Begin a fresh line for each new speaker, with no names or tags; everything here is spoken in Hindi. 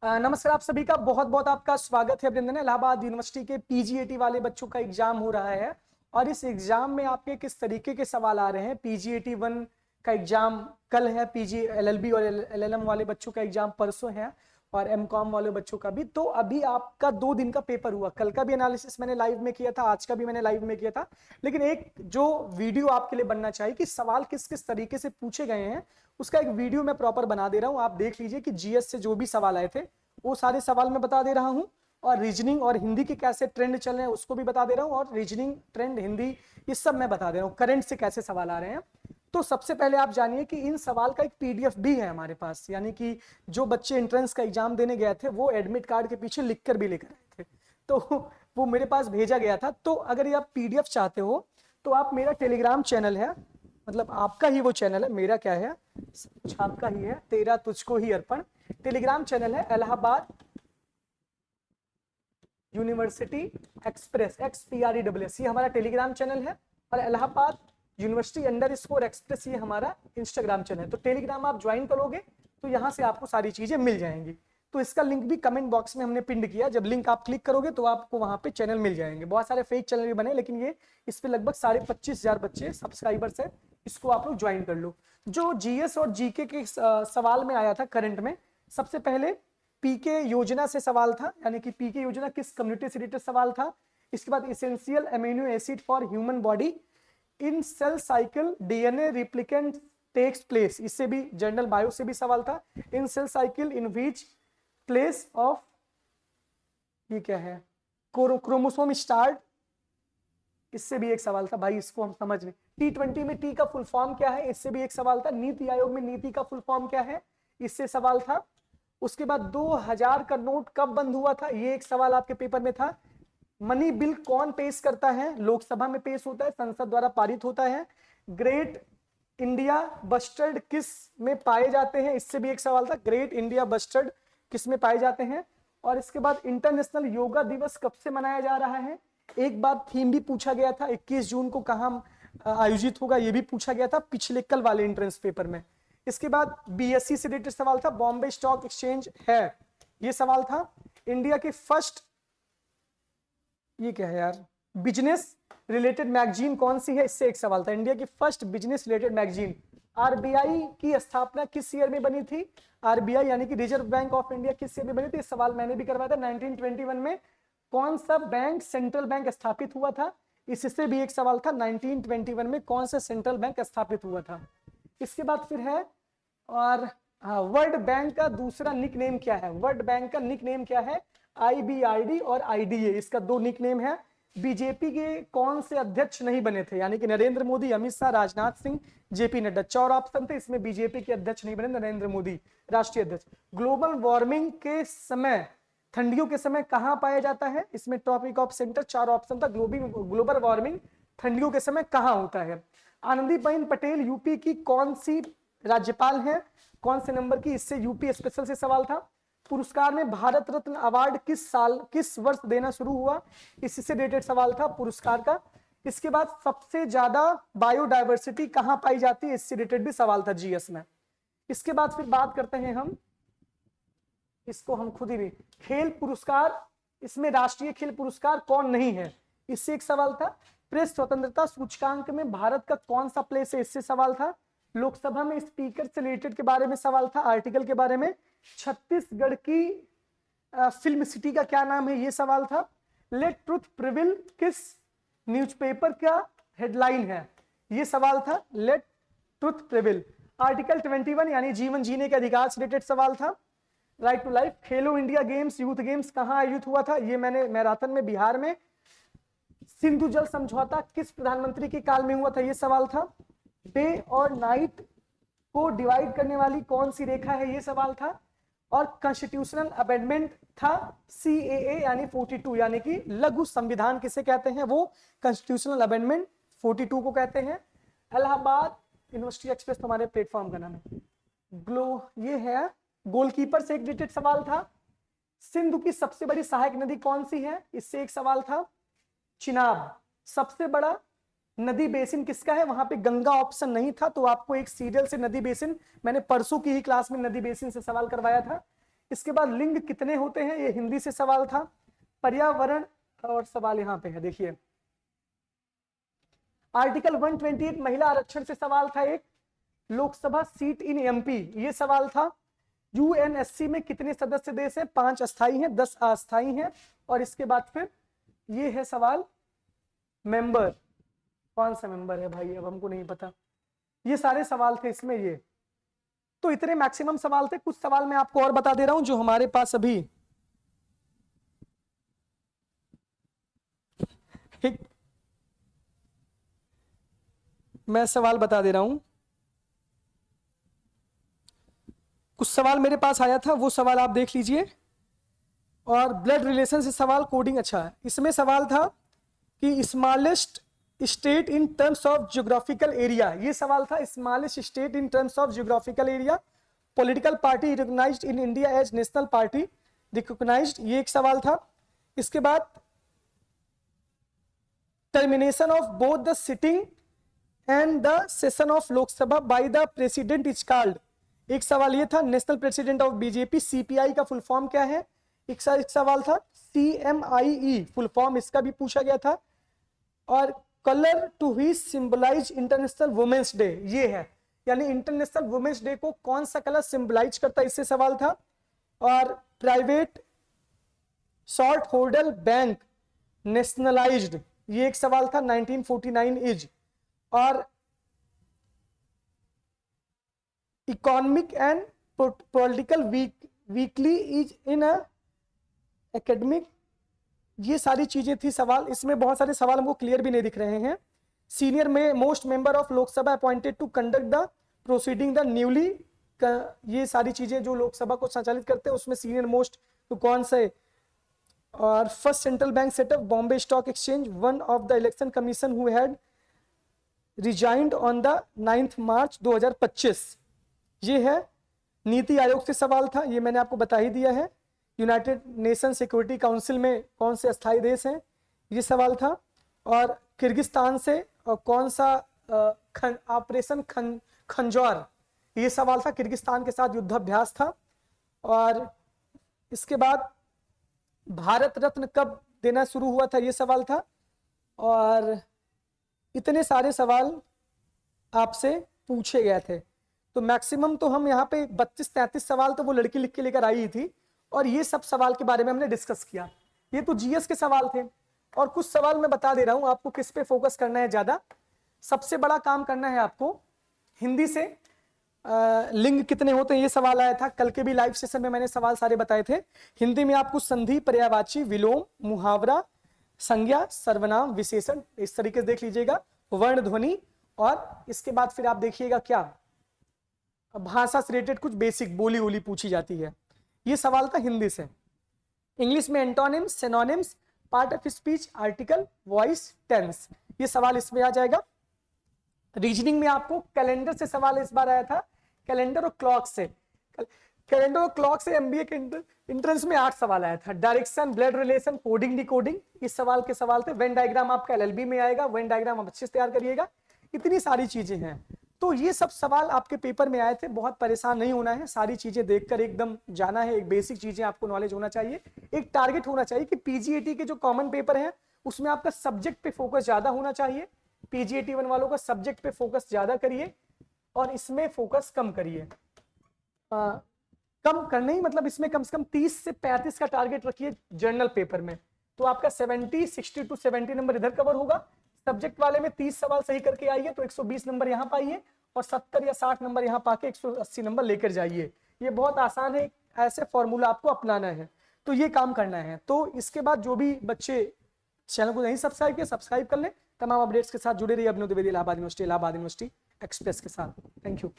नमस्कार, आप सभी का बहुत बहुत आपका स्वागत है। अभिनंदन। इलाहाबाद यूनिवर्सिटी के पीजीएटी वाले बच्चों का एग्जाम हो रहा है और इस एग्जाम में आपके किस तरीके के सवाल आ रहे हैं। पीजीएटी 1 का एग्जाम कल है, पीजी एलएलबी और एलएलएम वाले बच्चों का एग्जाम परसों है और एमकॉम वाले बच्चों का भी। तो अभी आपका 2 दिन का पेपर हुआ, कल का भी एनालिसिस मैंने लाइव में किया था, आज का भी मैंने लाइव में किया था। लेकिन एक जो वीडियो आपके लिए बनना चाहिए कि सवाल किस किस तरीके से पूछे गए हैं, उसका एक वीडियो मैं प्रॉपर बना दे रहा हूं। आप देख लीजिए कि जीएस से जो भी सवाल आए थे वो सारे सवाल मैं बता दे रहा हूं, और रीजनिंग और हिंदी के कैसे ट्रेंड चल रहे हैं उसको भी बता दे रहा हूं, और रीजनिंग ट्रेंड हिंदी ये सब मैं बता दे रहा हूं, करंट से कैसे सवाल आ रहे हैं। तो सबसे पहले आप जानिए कि इन सवाल का एक पीडीएफ भी है हमारे पास, यानी कि जो बच्चे एंट्रेंस का एग्जाम देने गए थे वो एडमिट कार्ड के पीछे लिख कर भी लेकर आए थे, तो वो मेरे पास भेजा गया था। तो अगर ये आप पीडीएफ चाहते हो तो आप, मेरा टेलीग्राम चैनल है, मतलब आपका ही वो चैनल है, मेरा क्या है, सब कुछ आपका ही है, तेरा तुझको ही अर्पण टेलीग्राम चैनल है। इलाहाबाद यूनिवर्सिटी एक्सप्रेस XPRESS ये हमारा टेलीग्राम चैनल है, और इलाहाबाद यूनिवर्सिटी _एक्सप्रेस ये हमारा इंस्टाग्राम चैनल है। तो टेलीग्राम आप ज्वाइन करोगे तो यहाँ से आपको सारी चीजें मिल जाएंगी। तो इसका लिंक भी कमेंट बॉक्स में हमने पिंड किया, जब लिंक आप क्लिक करोगे तो आपको वहां पे चैनल मिल जाएंगे। बहुत सारे फेक चैनल भी बने, लेकिन ये इस पे लगभग 25,500 बच्चे सब्सक्राइबर्स है, इसको आप लोग ज्वाइन कर लो। जो जीएस और जीके के सवाल में आया था करंट में, सबसे पहले पीके योजना से सवाल था, यानी कि पीके योजना किस कम्युनिटी से रिलेटेड सवाल था। इसके बाद essential amino acid for human body in cell cycle DNA replicant takes place, इससे भी जनरल बायो से भी सवाल था। In cell cycle in which place of, ये क्या है, क्रोमोसोम स्टार्ट, इससे भी एक सवाल था भाई, इसको हम समझ लें। T20 में टी का फुल फॉर्म क्या है, इससे भी एक सवाल था। नीति आयोग में नीति का फुल फॉर्म क्या है, इससे सवाल था। उसके बाद 2000 का नोट कब बंद हुआ था, ये एक सवाल आपके पेपर में था। मनी बिल कौन पेश करता है, लोकसभा में पेश होता है, संसद द्वारा पारित होता है। ग्रेट इंडिया बस्टर्ड किस में पाए जाते हैं, इससे भी एक सवाल था, ग्रेट इंडिया बस्टर्ड किस में पाए जाते हैं। और इसके बाद इंटरनेशनल योगा दिवस कब से मनाया जा रहा है। एक बार थीम भी पूछा गया था, 21 जून को कहां आयोजित होगा, यह भी पूछा गया था पिछले कल वाले एंट्रेंस पेपर में। इसके बाद बीएससी से रिलेटेड सवाल था, बॉम्बे स्टॉक एक्सचेंज है, यह सवाल था। इंडिया के फर्स्ट, ये क्या है यार, बिजनेस रिलेटेड मैगजीन कौन सी है, इससे एक सवाल था। इंडिया की first business related magazine. RBI की स्थापना किस ईयर में बनी थी, आरबीआई यानी कि रिजर्व बैंक ऑफ इंडिया किस ईयर में बनी थी, सवाल मैंने भी करवाया था। 1921 में कौन सा बैंक सेंट्रल बैंक स्थापित हुआ था, इससे भी एक सवाल था, 1921 में कौन सा सेंट्रल बैंक स्थापित हुआ था। इसके बाद फिर है, और हाँ, वर्ल्ड बैंक का दूसरा निक नेम क्या है, वर्ल्ड बैंक का निक नेम क्या है, IBRD और IDA, इसका 2 निक नेम है। बीजेपी के कौन से अध्यक्ष नहीं बने थे, यानी कि नरेंद्र मोदी, अमित शाह, राजनाथ सिंह, जेपी नड्डा, 4 ऑप्शन थे, इसमें बीजेपी के अध्यक्ष नहीं बने, नरेंद्र मोदी राष्ट्रीय अध्यक्ष। ग्लोबल वार्मिंग के समय, ठंडियों के समय कहां पाया जाता है, इसमें टॉपिक ऑफ सेंटर 4 ऑप्शन था, ग्लोबल वार्मिंग ठंडियों के समय कहां होता है। आनंदीबेन पटेल यूपी की कौन सी राज्यपाल है, कौन से नंबर की, इससे यूपी स्पेशल से सवाल था। पुरस्कार में भारत रत्न अवार्ड किस वर्ष देना शुरू हुआ, इससे रिलेटेड सवाल था पुरस्कार का। इसके बाद सबसे ज्यादा बायोडायवर्सिटी कहां पाई जाती है, इससे रिलेटेड भी सवाल था जीएस में। इसके बाद फिर बात करते हैं हम, इसको हम खुद ही भी, खेल पुरस्कार, इसमें राष्ट्रीय खेल पुरस्कार कौन नहीं है, इससे एक सवाल था। प्रेस स्वतंत्रता सूचकांक में भारत का कौन सा प्लेस है, इससे सवाल था। लोकसभा में स्पीकर से रिलेटेड के बारे में सवाल था, आर्टिकल के बारे में। छत्तीसगढ़ की फिल्म सिटी का क्या नाम है, यह सवाल था। लेट ट्रुथ प्रिविल किस न्यूज़पेपर का हेडलाइन है, यह सवाल था, लेट ट्रुथ प्रिविल। आर्टिकल 21 यानी जीवन जीने के अधिकार से रिलेटेड सवाल था। Right to life. Khelo India games, youth games कहां आयोजित हुआ था, यह मैंने मैराथन में बिहार में। सिंधु जल समझौता किस प्रधानमंत्री के काल में हुआ था, यह सवाल था। डे और नाइट को डिवाइड करने वाली कौन सी रेखा है, यह सवाल था। और कॉन्स्टिट्यूशनल अमेंडमेंट था CAA यानी 42, यानी कि लघु संविधान किसे कहते हैं, वो कॉन्स्टिट्यूशनल अमेंडमेंट 42 को कहते हैं। इलाहाबाद यूनिवर्सिटी एक्सप्रेस तुम्हारे प्लेटफॉर्म का नाम है। ये है गोलकीपर से एक रिलेटेड सवाल था। सिंधु की सबसे बड़ी सहायक नदी कौन सी है, इससे एक सवाल था। चिनाब। सबसे बड़ा नदी बेसिन किसका है, वहां पे गंगा ऑप्शन नहीं था, तो आपको एक सीरियल से नदी बेसिन, मैंने परसों की ही क्लास में नदी बेसिन से सवाल करवाया था। इसके बाद लिंग कितने होते हैं, ये हिंदी से सवाल था। पर्यावरण और सवाल यहाँ पे है, देखिए आर्टिकल 128 महिला आरक्षण से सवाल था एक। लोकसभा सीट इन एमपी, ये सवाल था। यूएनएससी में कितने सदस्य देश हैं, 5 अस्थाई हैं, 10 अस्थाई हैं। और इसके बाद फिर ये है सवाल मेंबर, कौन सा मेंबर है भाई, अब हमको नहीं पता। ये सारे सवाल थे इसमें ये, तो इतने मैक्सिमम सवाल थे। कुछ सवाल मैं आपको और बता दे रहा हूं जो हमारे पास अभी एक, मैं सवाल बता दे रहा हूं। कुछ सवाल मेरे पास आया था, वो सवाल आप देख लीजिए। और ब्लड रिलेशन से सवाल, कोडिंग, अच्छा है। इसमें सवाल था कि smallest state in terms of geographical area, ये सवाल था। Smallest state in terms of geographical area, political party recognised in India as national party recognised, ये एक सवाल था। इसके बाद termination of both the sitting and the session of Lok Sabha by the president is called, एक सवाल ये था। National president of BJP, CPI का फुल फॉर्म क्या है, एक सवाल था। सीएमआईई फुल फॉर्म, इसका भी पूछा गया था। और colour to which symbolise international women's day, ये है, यानी इंटरनेशनल वुमेन्स डे को कौन सा कलर सिंबलाइज करता है, इससे सवाल था। और private short holder bank nationalised, ये एक सवाल था। 1949 इज। और economic and political weekly is in academic, ये सारी चीजें थी सवाल। इसमें बहुत सारे सवाल हमको क्लियर भी नहीं दिख रहे हैं। सीनियर में most member of Lok Sabha appointed to conduct the proceeding the newly, ये सारी चीजें जो लोकसभा को संचालित करते हैं उसमें सीनियर मोस्ट तो कौन से। और first central bank set up Bombay stock exchange, one of the election commission who had resigned on the 9 March 2025, ये है। नीति आयोग से सवाल था, ये मैंने आपको बता ही दिया है। यूनाइटेड नेशन सिक्योरिटी काउंसिल में कौन से अस्थायी देश हैं, ये सवाल था। और किर्गिस्तान से कौन सा ऑपरेशन खंजौर, ये सवाल था। किर्गिस्तान के साथ युद्धाभ्यास था। और इसके बाद भारत रत्न कब देना शुरू हुआ था, ये सवाल था। और इतने सारे सवाल आपसे पूछे गए थे। तो मैक्सिमम तो हम यहाँ पे 32-33 सवाल तो वो लड़की लिख के लेकर आई थी। और ये सब सवाल के बारे में हमने डिस्कस किया। ये तो जीएस के सवाल थे। और कुछ सवाल मैं बता दे रहा हूं आपको किस पे फोकस करना है ज्यादा। सबसे बड़ा काम करना है आपको हिंदी से। लिंग कितने होते हैं, ये सवाल आया था। कल के भी लाइव सेशन में मैंने सवाल सारे बताए थे। हिंदी में आपको संधि, पर्यायवाची, विलोम, मुहावरा, संज्ञा, सर्वनाम, विशेषण, इस तरीके से देख लीजिएगा। वर्ण, ध्वनि। और इसके बाद फिर आप देखिएगा क्या भाषा से रिलेटेड कुछ बेसिक बोली वोली पूछी जाती है। ये सवाल था हिंदी से। इंग्लिश में antonyms, synonyms, part of speech, article, voice, tense, ये सवाल इसमें आ जाएगा। रीजनिंग में आपको कैलेंडर से सवाल इस बार आया था। कैलेंडर और क्लॉक से, कैलेंडर और क्लॉक से एमबीए के एंट्रेंस में 8 सवाल आया था। Direction, blood relation, coding, decoding, इस सवाल के सवाल थे। वेन डायग्राम आपका एलएलबी में आएगा, वेन डायग्राम आप अच्छे से तैयार करिएगा। इतनी सारी चीजें हैं। तो ये सब सवाल आपके पेपर में आए थे। बहुत परेशान नहीं होना है, सारी चीजें देखकर एकदम जाना है। एक बेसिक चीजें आपको नॉलेज होना चाहिए। एक टारगेट होना चाहिए कि पीजीएटी के जो कॉमन पेपर है उसमें आपका सब्जेक्ट पे फोकस ज्यादा होना चाहिए। पीजीएटी 1 वालों का सब्जेक्ट पे फोकस ज्यादा करिए और इसमें फोकस कम करिए। कम करने ही मतलब इसमें कम से कम 30 से 35 का टारगेट रखिए जर्नल पेपर में। तो आपका 60 to 70 नंबर इधर कवर होगा। सब्जेक्ट वाले में 30 सवाल सही करके आइए तो 120 नंबर यहाँ पाइए और 70 या 60 नंबर यहाँ पाके 180 नंबर लेकर जाइए। ये बहुत आसान है, ऐसे फॉर्मूला आपको अपनाना है। तो ये काम करना है। तो इसके बाद जो भी बच्चे चैनल को नहीं सब्सक्राइब किया, सब्सक्राइब कर लें। तमाम अपडेट्स के साथ जुड़े रहिए। अभिनव द्विवेदी, इलाहाबाद यूनिवर्सिटी एक्सप्रेस के साथ। Thank you.